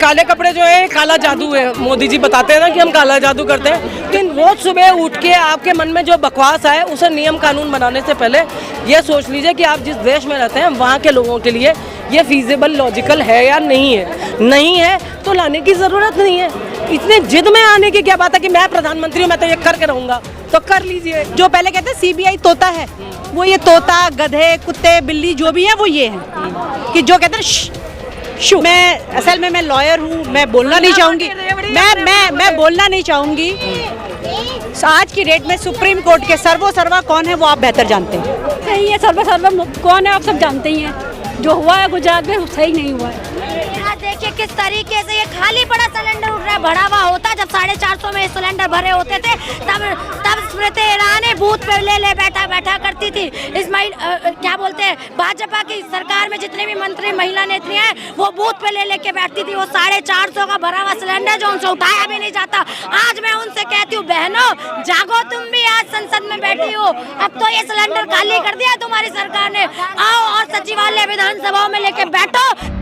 काले कपड़े जो है काला जादू है। मोदी जी बताते हैं ना कि हम काला जादू करते हैं, लेकिन रोज सुबह उठ के आपके मन में जो बकवास आए उसे नियम कानून बनाने से पहले ये सोच लीजिए कि आप जिस देश में रहते हैं वहाँ के लोगों के लिए ये फीजिबल लॉजिकल है या नहीं है। नहीं है तो लाने की ज़रूरत नहीं है। इतने जिद में आने की क्या बात है कि मैं प्रधानमंत्री हूँ, मैं तो ये करके रहूँगा, तो कर लीजिए। जो पहले कहते हैं सीबीआई तोता है, वो ये तोता, गधे, कुत्ते, बिल्ली जो भी है वो ये है कि जो कहते हैं शू। मैं असल में मैं लॉयर हूँ, मैं बोलना नहीं चाहूँगी, मैं बोलना नहीं चाहूँगी। आज की डेट में सुप्रीम कोर्ट के सर्वा कौन है वो आप बेहतर जानते हैं। सही है, सर्वा कौन है आप सब जानते ही हैं। जो हुआ है गुजरात में सही नहीं हुआ है। देखिए किस तरीके से ये खाली पड़ा सिलेंडर उठ रहा है। भरा हुआ होता जब 450 में सिलेंडर भरे होते थे तब स्मृति ईरानी बूथ पे ले बैठा करती थी। क्या बोलते हैं, भाजपा की सरकार में जितने भी मंत्री महिला नेत्री हैं वो बूथ पे ले बैठती थी। वो 450 का भरा हुआ सिलेंडर जो उनसे उठाया भी नहीं जाता। आज मैं उनसे कहती हूँ, बहनों जागो, तुम भी आज संसद में बैठी हो। अब तो ये सिलेंडर खाली कर दिया तुम्हारी सरकार ने। आओ और सचिवालय विधानसभाओं में लेके बैठो।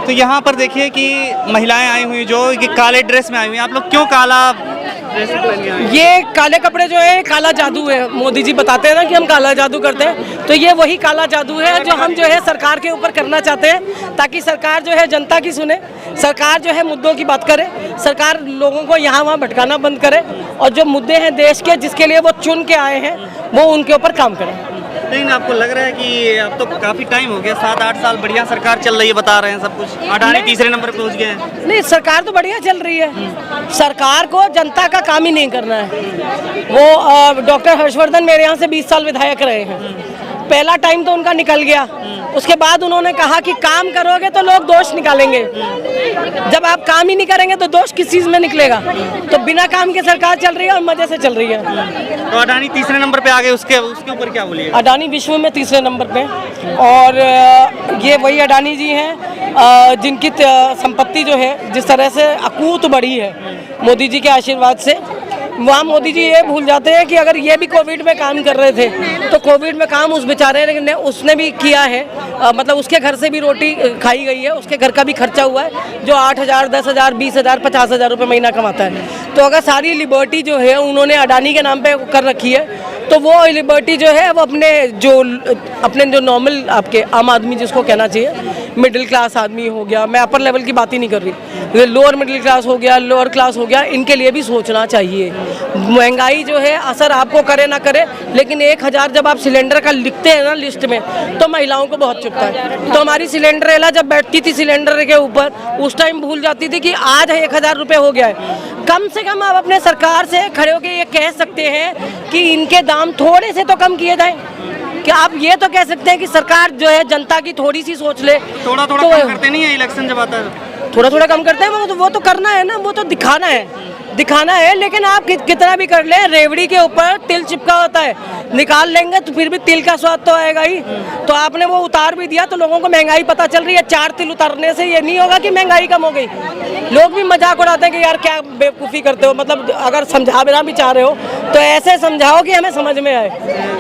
तो यहाँ पर देखिए कि महिलाएं आई हुई जो कि काले ड्रेस में आई हुई हैं। आप लोग क्यों काला ड्रेस पहन के आए हैं? ये काले कपड़े जो है काला जादू है। मोदी जी बताते हैं ना कि हम काला जादू करते हैं, तो ये वही काला जादू है जो हम जो है सरकार के ऊपर करना चाहते हैं, ताकि सरकार जो है जनता की सुने, सरकार जो है मुद्दों की बात करे, सरकार लोगों को यहाँ वहाँ भटकाना बंद करे और जो मुद्दे हैं देश के जिसके लिए वो चुन के आए हैं वो उनके ऊपर काम करें। लेकिन आपको लग रहा है कि अब तो काफी टाइम हो गया, 7-8 साल बढ़िया सरकार चल रही है, बता रहे हैं सब कुछ। अडानी तीसरे नंबर पे पहुंच गए हैं। नहीं, सरकार तो बढ़िया चल रही है। सरकार को जनता का काम ही नहीं करना है। वो डॉक्टर हर्षवर्धन मेरे यहाँ से 20 साल विधायक रहे हैं। पहला टाइम तो उनका निकल गया, उसके बाद उन्होंने कहा कि काम करोगे तो लोग दोष निकालेंगे। जब आप काम ही नहीं करेंगे तो दोष किस चीज में निकलेगा। तो बिना काम के सरकार चल रही है और मजे से चल रही है। तो अडानी तीसरे नंबर पे आ गए, उसके ऊपर क्या बोलिए? अडानी विश्व में तीसरे नंबर पे और ये वही अडानी जी हैं जिनकी संपत्ति जो है जिस तरह से अकूत बढ़ी है मोदी जी के आशीर्वाद से। वहाँ मोदी जी ये भूल जाते हैं कि अगर ये भी कोविड में काम कर रहे थे तो कोविड में काम उस बेचारे ने उसने भी किया है। मतलब उसके घर से भी रोटी खाई गई है, उसके घर का भी खर्चा हुआ है, जो 8,000, 10,000, 20,000, 50,000 रुपये महीना कमाता है। तो अगर सारी लिबर्टी जो है उन्होंने अडानी के नाम पे कर रखी है, तो वो लिबर्टी जो है वो अपने जो नॉर्मल आपके आम आदमी जिसको कहना चाहिए, मिडिल क्लास आदमी हो गया, मैं अपर लेवल की बात ही नहीं कर रही, लोअर मिडिल क्लास हो गया, लोअर क्लास हो गया, इनके लिए भी सोचना चाहिए। महंगाई जो है असर आपको करे ना करे, लेकिन 1,000 जब आप सिलेंडर का लिखते हैं ना लिस्ट में तो महिलाओं को बहुत चुभता है। तो हमारी सिलेंडरेला जब बैठती थी सिलेंडर के ऊपर उस टाइम भूल जाती थी कि आज 1,000 रुपये हो गया है। कम से कम आप अपने सरकार से खड़े होकर ये कह सकते हैं कि इनके दाम थोड़े से तो कम किए जाएं। क्या आप ये तो कह सकते हैं कि सरकार जो है जनता की थोड़ी सी सोच ले। थोड़ा कम करते नहीं है इलेक्शन जब आता है? थोड़ा कम करते हैं, वो तो करना है ना, वो तो दिखाना है। लेकिन आप कितना भी कर ले, रेवड़ी के ऊपर तिल चिपका होता है, निकाल लेंगे तो फिर भी तिल का स्वाद तो आएगा ही। तो आपने वो उतार भी दिया तो लोगों को महंगाई पता चल रही है। 4 तिल उतारने से ये नहीं होगा कि महंगाई कम हो गई। लोग भी मजाक उड़ाते हैं कि यार क्या बेवकूफ़ी करते हो। मतलब अगर समझाना भी चाह रहे हो तो ऐसे समझाओ कि हमें समझ में आए,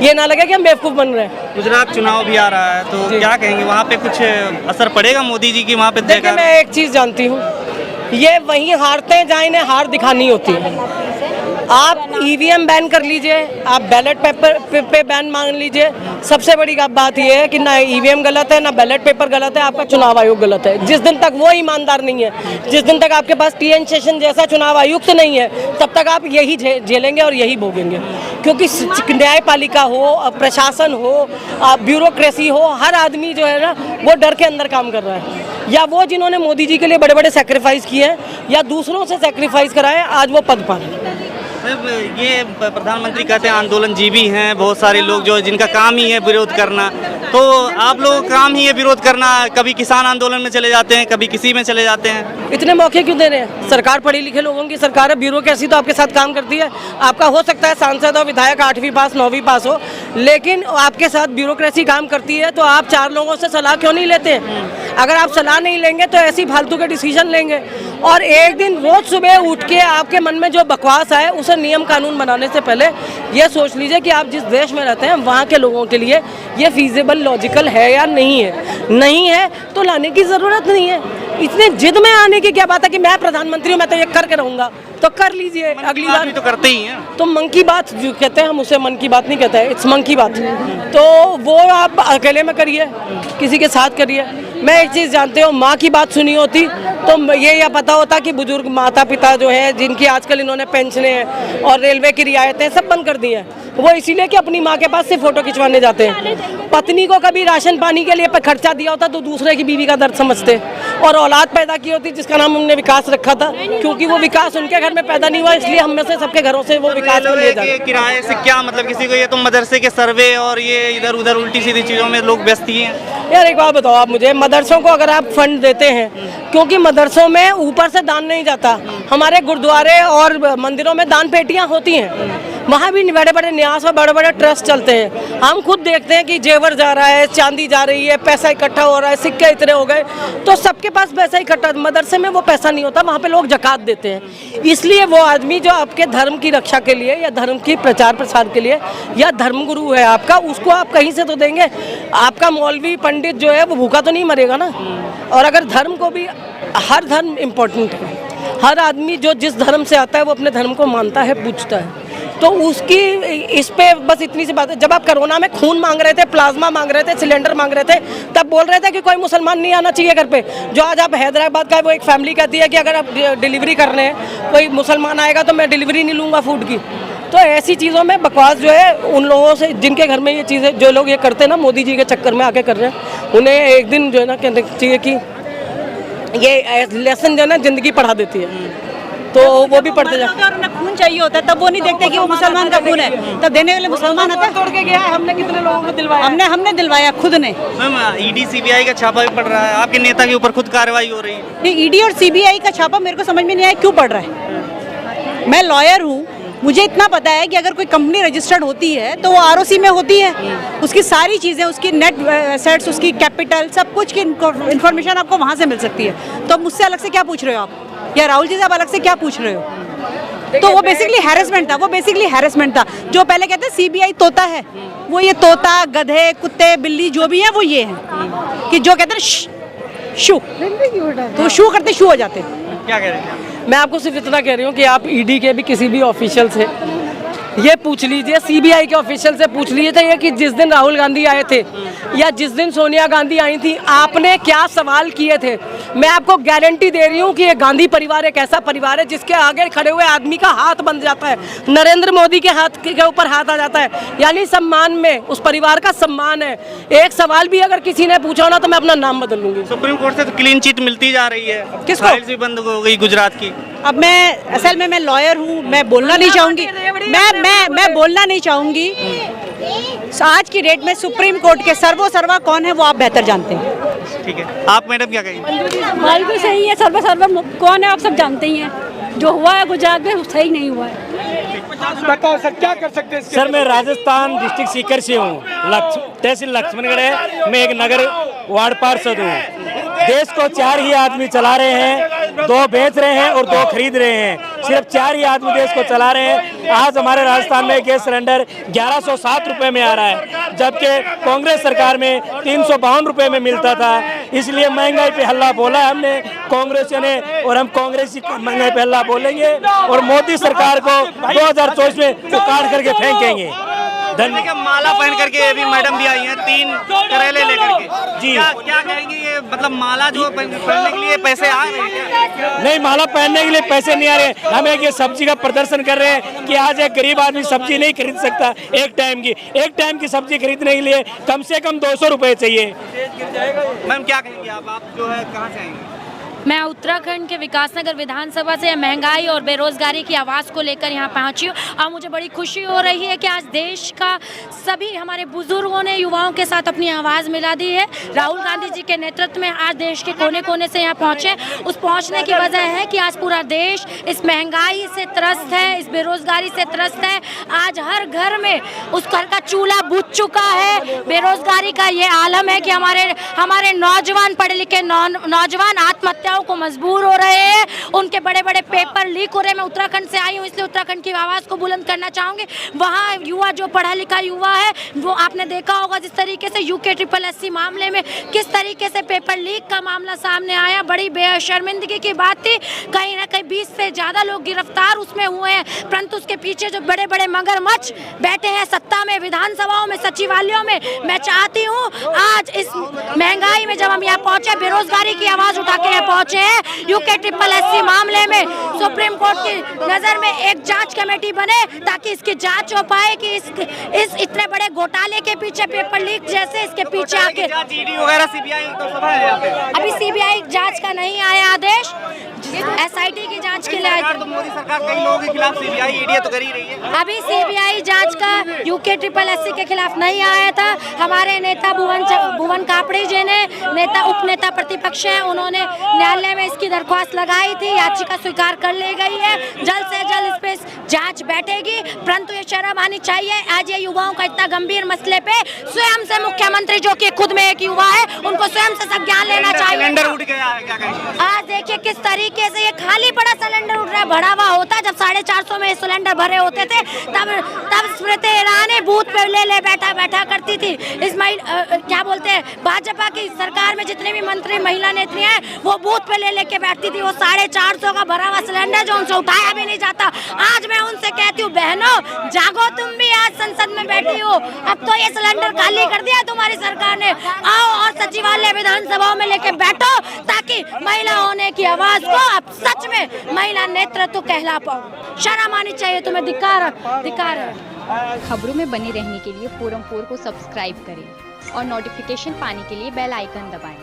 ये ना लगे कि हम बेवकूफ़ बन रहे हैं। गुजरात चुनाव भी आ रहा है तो क्या कहेंगे, वहाँ पे कुछ असर पड़ेगा मोदी जी की? वहाँ पे देखिए, मैं एक चीज़ जानती हूँ, ये वहीं हारते हैं जहाँ इन्हें हार दिखानी होती है। आप ईवीएम बैन कर लीजिए, आप बैलेट पेपर पे बैन मांग लीजिए। सबसे बड़ी बात यह है कि ना ईवीएम गलत है, ना बैलेट पेपर गलत है, आपका चुनाव आयोग गलत है। जिस दिन तक वो ईमानदार नहीं है, जिस दिन तक आपके पास टीएन शेषन जैसा चुनाव आयुक्त नहीं है, तब तक आप यही झेलेंगे और यही भोगेंगे। क्योंकि न्यायपालिका हो, प्रशासन हो, ब्यूरोक्रेसी हो, हर आदमी जो है ना वो डर के अंदर काम कर रहा है। या वो जिन्होंने मोदी जी के लिए बड़े बड़े सेक्रीफाइस किए हैं या दूसरों से सेक्रीफाइस कराए, आज वो पद पर है। ये प्रधानमंत्री कहते हैं आंदोलनजीवी हैं बहुत सारे लोग जो जिनका काम ही है विरोध करना, तो आप लोगों का काम ही है विरोध करना। कभी किसान आंदोलन में चले जाते हैं, कभी किसी में चले जाते हैं। इतने मौके क्यों दे रहे हैं? सरकार पढ़ी लिखे लोगों की सरकार है, ब्यूरोक्रेसी तो आपके साथ काम करती है। आपका हो सकता है सांसद और विधायक 8वीं पास 9वीं पास हो, लेकिन आपके साथ ब्यूरोक्रेसी काम करती है। तो आप 4 लोगों से सलाह क्यों नहीं लेते? अगर आप सलाह नहीं लेंगे तो ऐसी फालतू के डिसीजन लेंगे और एक दिन रोज सुबह उठ के आपके मन में जो बकवास आए उसे नियम कानून बनाने से पहले ये सोच लीजिए कि आप जिस देश में रहते हैं वहाँ के लोगों के लिए ये फीजिबल लॉजिकल है या नहीं है। नहीं है तो लाने की ज़रूरत नहीं है। इतने जिद में आने की क्या बात है कि मैं प्रधानमंत्री हूँ, मैं तो ये करके रहूँगा, तो कर लीजिए अगली बार। भी तो करते ही हैं। तो मन की बात जो कहते हैं हम उसे मन की बात नहीं कहते हैं, इट्स मन की बात। तो वो आप अकेले में करिए, किसी के साथ करिए। मैं एक चीज़ जानते हो, माँ की बात सुनी होती तो ये या पता होता कि बुजुर्ग माता पिता जो है जिनकी आजकल इन्होंने पेंशनें हैं और रेलवे की रियायतें सब बंद कर दी हैं, वो इसीलिए कि अपनी माँ के पास से फोटो खिंचवाने जाते हैं। पत्नी को कभी राशन पानी के लिए खर्चा दिया होता तो दूसरे की बीवी का दर्द समझते, और औलाद पैदा की होती जिसका नाम हमने विकास रखा था, क्योंकि वो विकास उनके घर में पैदा नहीं हुआ इसलिए हम में से सबके घरों से वो विकास को ले जाते। किराए से क्या मतलब, किसी को ये तो मदरसे के सर्वे और ये इधर उधर उल्टी सीधी चीज़ों में लोग व्यस्त ही हैं। यार एक बात बताओ आप मुझे, मदरसों को अगर आप फंड देते हैं, क्योंकि मदरसों में ऊपर से दान नहीं जाता, हमारे गुरुद्वारे और मंदिरों में दान पेटियां होती हैं, वहाँ भी बड़े बड़े न्यास और बड़े बड़े ट्रस्ट चलते हैं। हम खुद देखते हैं कि जेवर जा रहा है, चांदी जा रही है, पैसा इकट्ठा हो रहा है, सिक्के इतने हो गए, तो सबके पास पैसा इकट्ठा। मदरसे में वो पैसा नहीं होता, वहाँ पे लोग ज़कात देते हैं। इसलिए वो आदमी जो आपके धर्म की रक्षा के लिए या धर्म की प्रचार प्रसार के लिए या धर्मगुरु है आपका, उसको आप कहीं से तो देंगे। आपका मौलवी पंडित जो है वो भूखा तो नहीं मरेगा ना। और अगर धर्म को भी, हर धर्म इम्पोर्टेंट है, हर आदमी जो जिस धर्म से आता है वो अपने धर्म को मानता है, पूछता है, तो उसकी इस पे बस इतनी सी बात है। जब आप कोरोना में खून मांग रहे थे, प्लाज्मा मांग रहे थे, सिलेंडर मांग रहे थे, तब बोल रहे थे कि कोई मुसलमान नहीं आना चाहिए घर पे। जो आज आप हैदराबाद का वो एक फैमिली कहती है कि अगर आप डिलीवरी कर रहे हैं, कोई मुसलमान आएगा तो मैं डिलीवरी नहीं लूँगा फूड की। तो ऐसी चीज़ों में बकवास जो है उन लोगों से जिनके घर में ये चीज़ें, जो लोग ये करते हैं ना, मोदी जी के चक्कर में आके कर रहे हैं, उन्हें एक दिन जो है ना कहना चाहिए कि ये लेसन जो है ना ज़िंदगी पढ़ा देती है, तो वो भी पढ़ते जाते हैं। और उन्हें खून चाहिए होता है तब वो नहीं देखते कि वो मुसलमान का खून है, तब देने वाले मुसलमान आता है। तोड़ के गया है, हमने कितने लोगों को दिलवाया, हमने दिलवाया खुद ने। मैम ईडी सीबीआई का छापा भी पड़ रहा है, आपके नेता के ऊपर खुद कार्रवाई हो रही है। नहीं, ईडी और सीबीआई का छापा मेरे को समझ में नहीं आया क्यों पड़ रहा है। मैं लॉयर हूँ, मुझे इतना पता है कि अगर कोई कंपनी रजिस्टर्ड होती है तो वो आरओसी में होती है, उसकी सारी चीज़ें, उसकी नेट एसेट्स, उसकी कैपिटल, सब कुछ की इन्फॉर्मेशन आपको वहाँ से मिल सकती है। तो मुझसे अलग से क्या पूछ रहे हो आप, या राहुल जी साहब अलग से क्या पूछ रहे हो? तो वो बेसिकली हैरेसमेंट था। जो पहले कहते हैं सीबीआई तोता है, वो ये तोता, गधे, कुत्ते, बिल्ली जो भी है वो ये है कि जो कहते हैं शू, तो शू करते शू हो जाते हैं। क्या कह रहे हैं? मैं आपको सिर्फ इतना कह रही हूँ कि आप ईडी के भी किसी भी ऑफिशियल से ये पूछ लीजिए, सीबीआई के ऑफिशियल से पूछ लीजिए थे कि जिस दिन राहुल गांधी आए थे या जिस दिन सोनिया गांधी आई थी, आपने क्या सवाल किए थे। मैं आपको गारंटी दे रही हूँ कि ये गांधी परिवार एक ऐसा परिवार है जिसके आगे खड़े हुए आदमी का हाथ बंध जाता है, नरेंद्र मोदी के हाथ के ऊपर हाथ आ जाता है, यानी सम्मान में उस परिवार का सम्मान है। एक सवाल भी अगर किसी ने पूछा हो ना तो मैं अपना नाम बदल लूंगी। सुप्रीम कोर्ट से तो क्लीन चिट मिलती जा रही है, किसको? फाइल्स भी बंद हो गई गुजरात की। अब मैं असल में मैं लॉयर हूँ, मैं बोलना नहीं चाहूँगी, मैं बोलना नहीं चाहूँगी। आज की डेट में सुप्रीम कोर्ट के सर्वा कौन है वो आप बेहतर जानते हैं। ठीक है, आप मैडम क्या कहेंगे? भाई भी सही है, सर्व कौन है आप सब जानते ही हैं। जो हुआ है गुजरात में सही नहीं हुआ है। बताओ सर क्या कर सकते हैं? सर मैं राजस्थान डिस्ट्रिक्ट सीकर से हूँ, तहसील लक्ष्मणगढ़ है, मैं एक नगर वार्ड पार्षद हूँ। देश को 4 ही आदमी चला रहे हैं, 2 बेच रहे हैं और 2 खरीद रहे हैं। सिर्फ 4 ही आदमी देश को चला रहे हैं। आज हमारे राजस्थान में गैस सिलेंडर 1107 रुपए में आ रहा है, जबकि कांग्रेस सरकार में 352 रुपए में मिलता था। इसलिए महंगाई पे हल्ला बोला हमने कांग्रेसियों ने, और हम कांग्रेसी महंगाई पे हल्ला बोलेंगे और मोदी सरकार को 2024 में उखाड़ करके फेंकेंगे। धन्यवाद। माला पहन करके अभी मैडम भी आई हैं, 3 करेले लेकर के। जी क्या कहेंगे, ये मतलब माला जो पहनने के लिए पैसे आ रहे हैं क्या? नहीं, माला पहनने के लिए पैसे नहीं आ रहे। हम एक ये सब्जी का प्रदर्शन कर रहे हैं कि आज एक गरीब आदमी सब्जी नहीं खरीद सकता। एक टाइम की सब्जी खरीदने के लिए कम से कम 200 रुपए चाहिए। मैम क्या कहेंगे आप जो है कहाँ से आएंगे? मैं उत्तराखंड के विकासनगर विधानसभा से महंगाई और बेरोजगारी की आवाज़ को लेकर यहाँ पहुँची हूँ और मुझे बड़ी खुशी हो रही है कि आज देश का सभी हमारे बुजुर्गों ने युवाओं के साथ अपनी आवाज़ मिला दी है। राहुल गांधी जी के नेतृत्व में आज देश के कोने कोने से यहाँ पहुँचे। उस पहुँचने की वजह है कि आज पूरा देश इस महंगाई से त्रस्त है, इस बेरोजगारी से त्रस्त है। आज हर घर में उस घर का चूल्हा बुझ चुका है। बेरोजगारी का ये आलम है कि हमारे नौजवान, पढ़े लिखे नौजवान आत्महत्या समस्याओं को मजबूर हो रहे हैं, उनके बड़े बड़े पेपर लीक हो रहे हैं। मैं उत्तराखंड से आई हूँ, इसलिए उत्तराखंड की आवाज़ को बुलंद करना चाहूँगी। वहाँ युवा, जो पढ़ा लिखा युवा है, वो आपने देखा होगा जिस तरीके से UKSSC मामले में किस तरीके से पेपर लीक का मामला सामने आया, बड़ी बेशर्मिंदगी की बात थी। कहीं ना कहीं 20 से ज़्यादा लोग गिरफ्तार उसमें हुए हैं, परंतु उसके पीछे जो बड़े बड़े मगरमच्छ बैठे हैं सत्ता में, विधानसभाओं में, सचिवालयों में, मैं चाहती हूँ आज इस महंगाई में जब हम यहाँ पहुंचे, बेरोजगारी की आवाज उठा के यहाँ पहुंचे हैं, UKSSC मामले में सुप्रीम कोर्ट की नजर में एक जांच कमेटी बने ताकि इसकी जांच हो पाए कि इस इतने बड़े घोटाले के पीछे, पेपर लीक जैसे इसके पीछे आके अभी CBI जांच का नहीं आया आदेश, SIT की जांच के लिए आए थे। मोदी सरकार कई लोगों के खिलाफ CBI ईडी तो कर ही रही है। अभी CBI जांच का UKSSC के खिलाफ नहीं आया था। हमारे नेता भुवन कापड़ी जी ने, उप नेता प्रतिपक्ष हैं, उन्होंने न्यायालय में इसकी दरख्वास्त लगाई थी, याचिका स्वीकार कर ली गई है। जल्द से जल्द इस पे जांच बैठेगी, परंतु ये शर्म आनी चाहिए। आज ये युवाओं का इतना गंभीर मसले पे स्वयं से मुख्यमंत्री, जो कि खुद में एक युवा है, उनको स्वयं से संज्ञान लेना चाहिए। सिलेंडर उठ गया है, क्या कहेंगे? आज देखिए किस तरीके से ये खाली पड़ा सिलेंडर उठ रहा है। भरा हुआ होता जब 450 में सिलेंडर भरे होते थे, तब स्मृति ईरानी बूथ पे ले बैठा करती थी। क्या बोलते हैं, भाजपा की सरकार में जितने भी मंत्री, महिला नेत्री हैं, वो बूथ पे लेके बैठती थी। वो 450 का भरा हुआ सिलेंडर जो उनसे उठाया भी नहीं जाता। आज मैं उनसे कहती हूँ, बहनों जागो, तुम भी आज संसद में बैठी हो, अब तो ये सिलेंडर खाली कर दिया तुम्हारी सरकार ने। आओ और सचिवालय, विधानसभाओं में लेके बैठो ताकि महिला होने की आवाज को अब सच में महिला नेतृत्व कहला पाओ। शर्म आनी चाहिए तुम्हें, धिक्कार है। खबरों में बने रहने के लिए फोरम 4 को सब्सक्राइब करें और नोटिफिकेशन पाने के लिए बेल आइकन दबाएं।